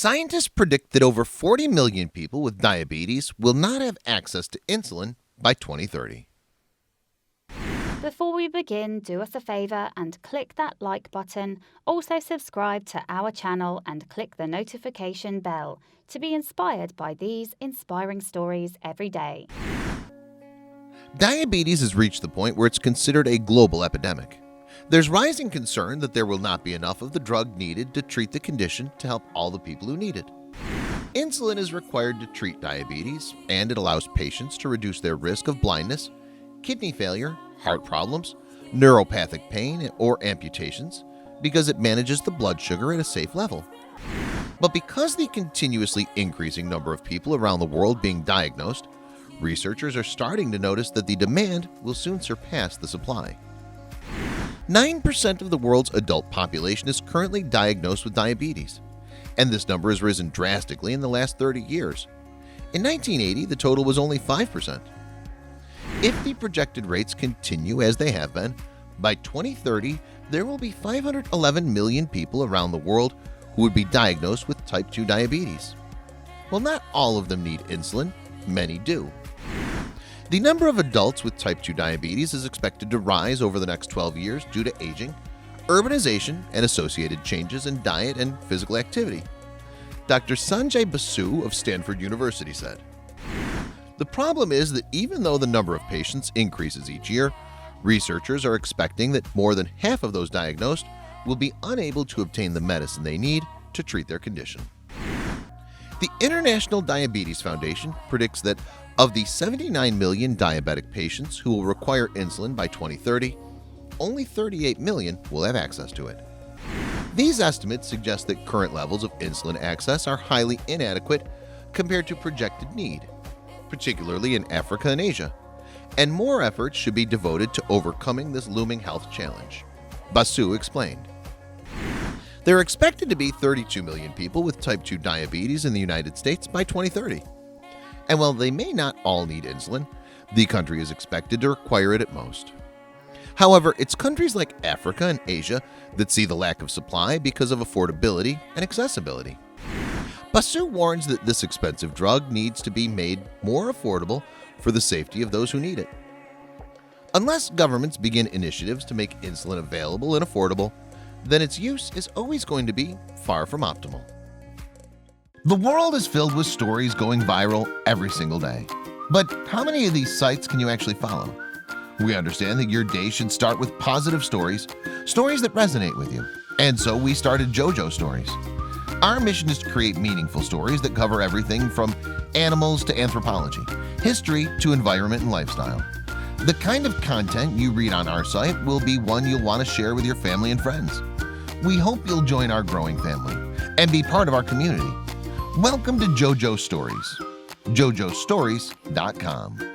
Scientists predict that over 40 million people with diabetes will not have access to insulin by 2030. Before we begin, do us a favor and click that like button. Also subscribe to our channel and click the notification bell to be inspired by these inspiring stories every day. Diabetes has reached the point where it's considered a global epidemic. There's rising concern that there will not be enough of the drug needed to treat the condition to help all the people who need it. Insulin is required to treat diabetes, and it allows patients to reduce their risk of blindness, kidney failure, heart problems, neuropathic pain, or amputations because it manages the blood sugar at a safe level. But because the continuously increasing number of people around the world being diagnosed, researchers are starting to notice that the demand will soon surpass the supply. 9% of the world's adult population is currently diagnosed with diabetes, and this number has risen drastically in the last 30 years. In 1980, the total was only 5%. If the projected rates continue as they have been, by 2030, there will be 511 million people around the world who would be diagnosed with type 2 diabetes. While not all of them need insulin, many do. The number of adults with type 2 diabetes is expected to rise over the next 12 years due to aging, urbanization, and associated changes in diet and physical activity. Dr. Sanjay Basu of Stanford University said, "The problem is that even though the number of patients increases each year, researchers are expecting that more than half of those diagnosed will be unable to obtain the medicine they need to treat their condition." The International Diabetes Foundation predicts that of the 79 million diabetic patients who will require insulin by 2030, only 38 million will have access to it. These estimates suggest that current levels of insulin access are highly inadequate compared to projected need, particularly in Africa and Asia, and more efforts should be devoted to overcoming this looming health challenge. Basu explained. There are expected to be 32 million people with type 2 diabetes in the United States by 2030. And while they may not all need insulin, the country is expected to require it at most. However, it's countries like Africa and Asia that see the lack of supply because of affordability and accessibility. Basu warns that this expensive drug needs to be made more affordable for the safety of those who need it. Unless governments begin initiatives to make insulin available and affordable, then its use is always going to be far from optimal. The world is filled with stories going viral every single day. But how many of these sites can you actually follow? We understand that your day should start with positive stories, stories that resonate with you. And so we started Jojos Stories. Our mission is to create meaningful stories that cover everything from animals to anthropology, history to environment and lifestyle. The kind of content you read on our site will be one you'll want to share with your family and friends. We hope you'll join our growing family and be part of our community. Welcome to Jojos Stories, jojosstories.com.